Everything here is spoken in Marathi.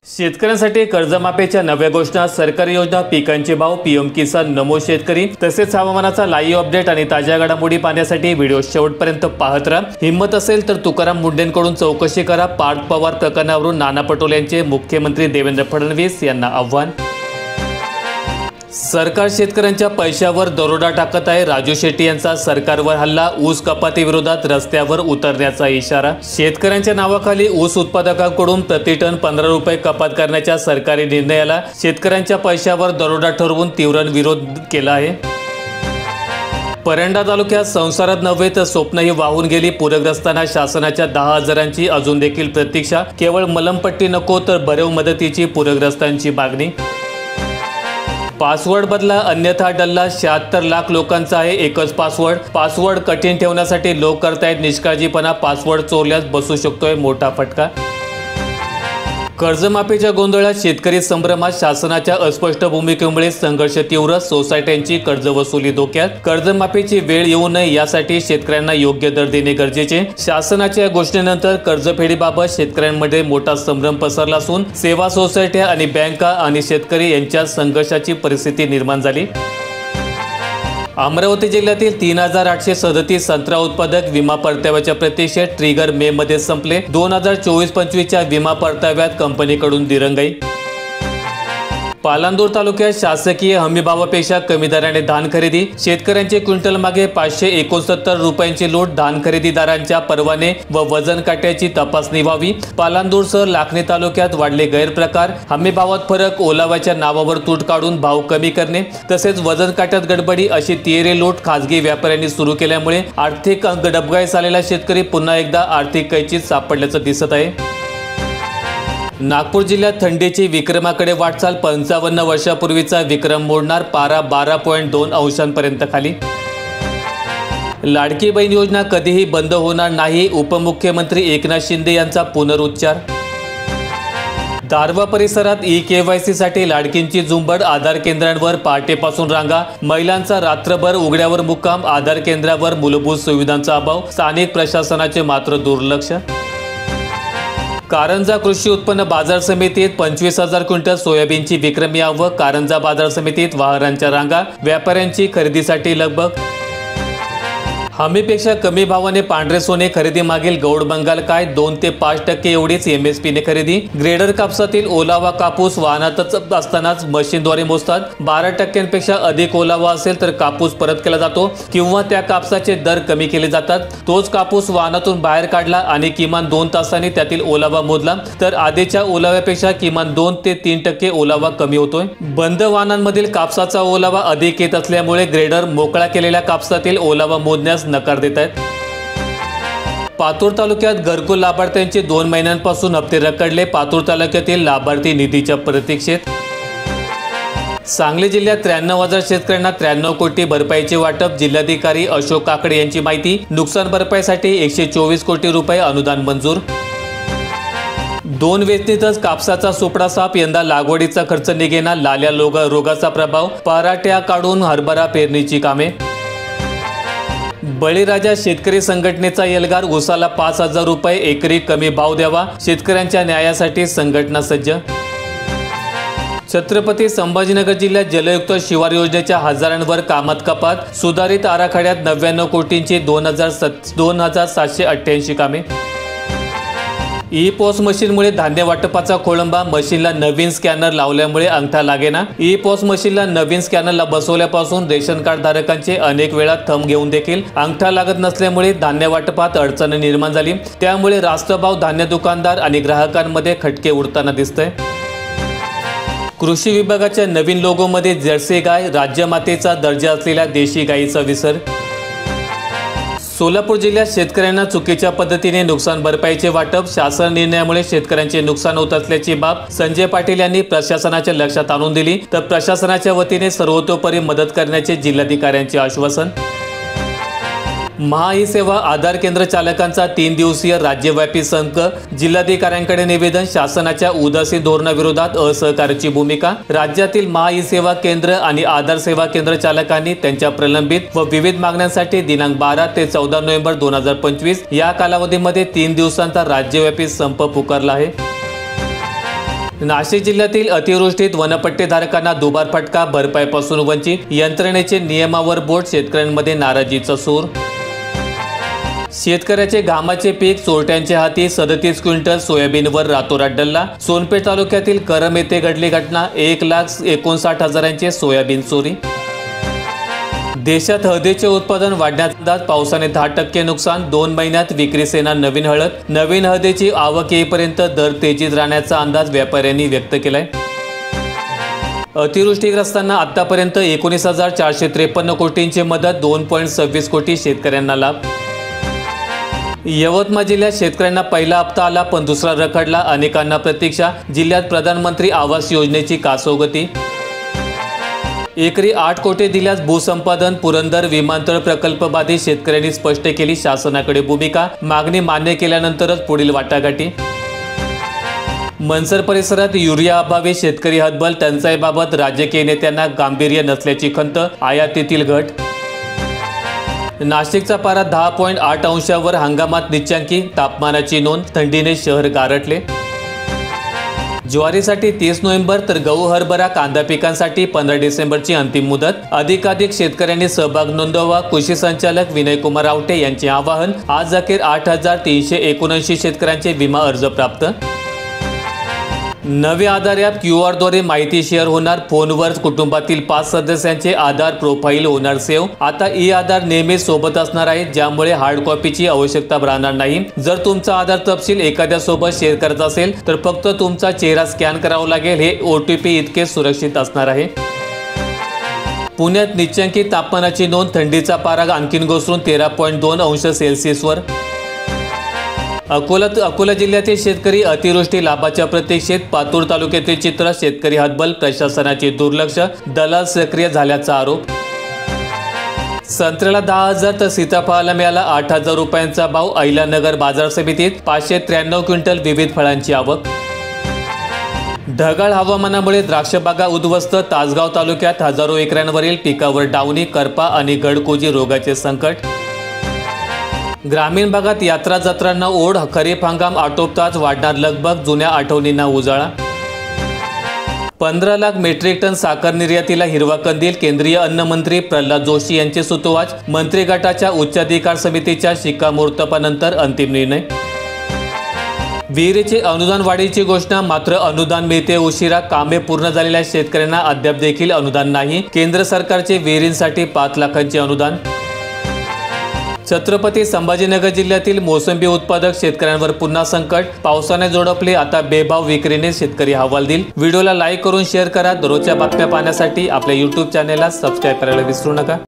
शेतकऱ्यांसाठी कर्जमाफीच्या नव्या घोषणा, सरकारी योजना, पिकांचे भाव, पीएम किसान, नमो शेतकरी तसेच हवामानाचा लाईव्ह अपडेट आणि ताज्या घडामोडी पाहण्यासाठी व्हिडिओ शेवटपर्यंत पाहत राहा। हिम्मत असेल तर तुकाराम मुंडेंकडून चौकशी करा। पार्थ पवार प्रकरणावरून नाना पटोले यांचे मुख्यमंत्री देवेंद्र फडणवीस यांना आव्हान। सरकार शेतकऱ्यांच्या पैशावर दरोडा टाकत आहे। राजू शेट्टी यांचा सरकारवर हल्ला, ऊस कपाती विरोधात रस्त्यावर उतरण्याचा इशारा। शेतकऱ्यांच्या नावाखाली ऊस उत्पादकांकडून प्रति टन 15 रुपये कपात करण्याच्या सरकारी निर्णयाला शेतकऱ्यांच्या पैशावर दरोडा ठरवून तीव्र विरोध केला आहे। परंडा तालुक्यात संसारात नव्हे तर स्वप्नही वाहून गेली। पूरग्रस्तांना शासनाच्या 10,000ची अजून देखील प्रतीक्षा। केवळ मलमपट्टी नको तर भरीव मदतीची पूरग्रस्तांची मागणी। पासवर्ड बदला अन्यथा डल्ला, 76 लाख लोकांचा आहे एकच पासवर्ड कठीण ठेवण्यासाठी लोक करतायत निष्काळजीपणा। पासवर्ड चोरल्यास बसू शकतोय मोठा फटका। कर्जमाफीच्या गोंधळात शेतकरी संभ्रमात, शासनाच्या अस्पष्ट भूमिकेमुळे संघर्ष तीव्र। सोसायट्यांची कर्जवसुली धोक्यात, कर्जमाफीची वेळ येऊ नये यासाठी शेतकऱ्यांना योग्य दर देणे गरजेचे। शासनाच्या घोषणेनंतर कर्जफेडीबाबत शेतकऱ्यांमध्ये मोठा संभ्रम पसरला असून सेवा सोसायट्या आणि बँका आणि शेतकरी यांच्यात संघर्षाची परिस्थिती निर्माण झाली। अमरावती जिल्ह्यातील 3837 संत्रा उत्पादक विमा परताव्याच्या प्रतीक्षेत, ट्रिगर मे मध्ये संपले। 2024-25च्या विमा परताव्यात कंपनीकडून दिरंगाई। पालांदूर तालुक्यात शासकीय हमीभावापेक्षा कमी दराने धान खरेदी, शेतकऱ्यांचे क्विंटल मागे 569 रुपयांची लूट। धान खरेदीदारांच्या परवाने व वजन काट्याची तपासणी व्हावी। पालांदूरसह लाखनी तालुक्यात वाढले गैरप्रकार, हमीभावात फरक, ओलाव्याच्या नावावर तूट काढून भाव कमी करणे तसेच वजन काट्यात गडबडी अशी तिहेरी लूट खासगी व्यापाऱ्यांनी सुरू केल्यामुळे आर्थिक डबघाईस आलेला शेतकरी पुन्हा एकदा आर्थिक कैचीत सापडल्याचं दिसत आहे। नागपूर जिल्ह्यात थंडीची विक्रमाकडे वाटचाल, 55 वर्षापूर्वीचा विक्रम मोडणार, पारा 12.2 अंशांपर्यंत खाली। लाडकी बहीण योजना कधीही बंद होणार नाही, उपमुख्यमंत्री एकनाथ शिंदे यांचा पुनरुच्चार। दारव्हा परिसरात ई-KYC साठी लाडकींची झुंबड, आधार केंद्रांवर पहाटेपासून रांगा, महिलांचा रात्रभर उघड्यावर मुक्काम, आधार केंद्रावर मूलभूत सुविधांचा अभाव, स्थानिक प्रशासनाचे मात्र दुर्लक्ष। कारंजा कृषी उत्पन्न बाजार समितीत 25,000 क्विंटल सोयाबीनची विक्रमी आवक, कारंजा बाजार समितीत वाहनांच्या रांगा, व्यापाऱ्यांची खरेदीसाठी लगबग। हमीपेक्षा कमी भावाने पांढरे सोने खरेदी मागील गौड बंगाल काय, 2 ते 5% एवढीच MSP ने खरेदी। ग्रेडर कापसातील ओलावा कापूस वाहनातच असतानाच मशीनद्वारे मोजतात। 12% अधिक ओलावा असेल तर कापूस परत केला जातो किंवा त्या कापसाचे दर कमी केले जातात। तोच कापूस वाहनातून बाहेर काढला आणि किमान 2 तासांनी त्यातील ओलावा मोजला तर आधीच्या ओलाव्यापेक्षा किमान 2 ते 3% ओलावा कमी होतोय। बंद वाहनांमधील कापसाचा ओलावा अधिक येत असल्यामुळे ग्रेडर मोकळा केलेल्या कापसातील ओलावा मोजण्यास नकार देत आहेत। पातूर तालुक्यात घरकुल लाभार्थ्यांचे 2 महिन्यांपासून हप्ते रखडले, पातूर तालुक्यातील लाभार्थी निधीच्या प्रतीक्षेत। सांगली जिल्ह्यात 93,000 शेतकऱ्यांना 93 कोटी भरपाईचे वाटप, जिल्हाधिकारी अशोक काकडे यांची माहिती। नुकसान भरपाईसाठी 124 कोटी रुपये अनुदान मंजूर। 2 वेचणीतच कापसाचा सुपडा साप, यंदा लागवडीचा खर्च निघेना, लाल्या रोगाचा प्रभाव, पराठ्या काढून हरभरा पेरणीची कामे। बळीराजा शेतकरी संघटनेचा एल्गार, ऊसाला 5,000 रुपये एकरी कमी भाव द्यावा, शेतकऱ्यांच्या न्यायासाठी संघटना सज्ज। छत्रपती संभाजीनगर जिल्ह्यात जलयुक्त शिवार योजनेच्या हजारांवर कामात कपात, सुधारित आराखड्यात 99 कोटींची 2,788 कामे। ई-पॉस मशीनमुळे धान्य वाटपाचा खोळंबा, मशीनला नवीन स्कॅनर लावल्यामुळे अंगठा लागेना। ई-पॉस मशीनला नवीन स्कॅनरला बसवल्यापासून रेशन कार्ड धारकांचे अनेक वेळा थंब घेऊन देखील अंगठा लागत नसल्यामुळे धान्य वाटपात अडचण निर्माण झाली। त्यामुळे रास्तभाव धान्य दुकानदार आणि ग्राहकांमध्ये खटके उडताना दिसतंय। कृषी विभागाच्या नवीन लोगोमध्ये जर्सी गाय, राज्यमातेचा दर्जा असलेल्या देशी गायीचा विसर। सोलापूर जिल्ह्यात शेतकऱ्यांना चुकीच्या पद्धतीने नुकसान भरपाईचे वाटप, शासन निर्णयामुळे शेतकऱ्यांचे नुकसान होत असल्याची बाब संजय पाटील यांनी प्रशासनाच्या लक्षात आणून दिली, तर प्रशासनाच्या वतीने सर्वतोपरी मदत करण्याचे जिल्हाधिकाऱ्यांचे आश्वासन। महा ई सेवा आधार केंद्र चालकांचा 3 दिवसीय राज्यव्यापी संघ, जिल्हाधिकाऱ्यांकडे निवेदन, शासनाच्या उदासीन धोरणाविरोधात असहकार्याची भूमिका। राज्यातील महा ई सेवा केंद्र आणि आधार सेवा केंद्र चालकांनी त्यांच्या प्रलंबित व विविध मागण्यांसाठी दिनांक 12 ते 14 नोव्हेंबर 2025 या कालावधीमध्ये 3 दिवसांचा राज्यव्यापी संप पुकारला आहे। नाशिक जिल्ह्यातील अतिवृष्टीत वनपट्टेधारकांना दुबार फटका, भरपाईपासून वंचित, यंत्रणेचे नियमावर बोट, शेतकऱ्यांमध्ये नाराजीचा सूर. शेतकऱ्याचे घामाचे पीक चोरट्यांच्या हाती, 37 क्विंटल सोयाबीनवर रातोरात डल्ला. सोनपेठ तालुक्यातील करम येथे घडली घटना, 1,59,000 सोयाबीन चोरी. देशात हळदीचे उत्पादन वाढण्याचा अंदाज, पावसाने 10% नुकसान, 2 महिन्यात विक्री सेना नवीन हळद. नवीन हळदीची आवक येईपर्यंत दर तेजीत राहण्याचा अंदाज व्यापाऱ्यांनी व्यक्त केलाय. अतिवृष्टीग्रस्तांना आतापर्यंत 19,453 कोटींची मदत, 2.26 कोटी शेतकऱ्यांना लाभ. यवतमाळ जिल्ह्यात शेतकऱ्यांना पहिला हप्ता आला, पण दुसरा रखडला, अनेकांना प्रतीक्षा. जिल्ह्यात प्रधानमंत्री आवास योजनेची कासोगती. एकरी 8 कोटी दिल्यास भूसंपादन, पुरंदर विमानतळ प्रकल्प बाधित, शेतकऱ्यांनी स्पष्ट केली शासनाकडे भूमिका. मागणी मान्य केल्यानंतरच पुढील वाटाघाटी. मनसर परिसरात युरिया अभावी शेतकरी हतबल, टंचाईबाबत राजकीय नेत्यांना गांभीर्य नसल्याची खंत, आयातीतील घट. नाशिकचा पारा 10.8 अंशावर, हंगामात नीचांकी तापमानाची नोंद, थंडीने शहर गारठले. ज्वारीसाठी 30 नोव्हेंबर तर गहू, हरभरा, कांदा पिकांसाठी 15 डिसेंबरची अंतिम मुदत. अधिकाधिक शेतकऱ्यांनी सहभाग नोंदवा, कृषी संचालक विनयकुमार आवटे यांचे आवाहन. आज अखेर 8,379 शेतकऱ्यांचे विमा अर्ज प्राप्त. नवे आधार ॲप QR द्वारे माहिती शेअर होणार. फोनवर कुटुंबातील 5 सदस्यांचे आधार प्रोफाईल होणार सेव्ह. आता आधार नेहमीच सोबत असणार आहे, ज्यामुळे हार्ड कॉपीची आवश्यकता राहणार नाही. जर तुमचा आधार तपशील एखाद्या सोबत शेअर करत असेल तर फक्त तुमचा चेहरा स्कॅन करावा लागेल. हे OTP इतके सुरक्षित असणार आहे. पुण्यात नीचांकी तापमानाची नोंद, थंडीचा पारा आणखीन घसरून 13.2 अंश सेल्सिअसवर. अकोला जिल्ह्यातील शेतकरी अतिवृष्टी लाभाच्या प्रतीक्षेत. पातूर तालुक्यातील चित्र, शेतकरी हतबल, प्रशासनाचे दुर्लक्ष, दलाल सक्रिय झाल्याचा आरोप. संत्र्याला 10,000 तर सीताफळाला मिळाला 8,000 रुपयांचा भाव. अहिल्यानगर बाजार समितीत 593 क्विंटल विविध फळांची आवक. ढगाळ हवामानामुळे द्राक्षबागा उद्ध्वस्त. तासगाव तालुक्यात हजारो एकरांवरील पिकावर डावणी, करपा आणि गडकोजी रोगाचे संकट. ग्रामीण भागात यात्रा जत्रांना ओढ, खरीप हंगाम आटोपताच वाढणार लगबग, जुन्या आठवणींना उजाळा. 15 लाख मेट्रिक टन साखर निर्यातीला हिरवा कंदील, केंद्रीय अन्न मंत्री प्रल्हाद जोशी यांचे सुतोवाच. मंत्री गटाच्या उच्चाधिकार समितीच्या शिक्कामोर्तबानंतर अंतिम निर्णय. विहिरीचे अनुदान वाढीची घोषणा, मात्र अनुदान मिळते उशिरा. कामे पूर्ण झालेल्या शेतकऱ्यांना अद्याप देखील अनुदान नाही. केंद्र सरकारचे विहिरींसाठी 5 लाखांचे अनुदान. छत्रपती संभाजीनगर जिल्ह्यातील मोसंबी उत्पादक शेतकऱ्यांवर पुन्हा संकट. पावसाने जोडपले, आता बेभाव विक्रीने शेतकरी हवालदिल. व्हिडिओला लाईक करून शेअर करा. दररोजच्या बातम्या पाहण्यासाठी आपल्या YouTube चॅनेलला सबस्क्राईब करायला विसरू नका.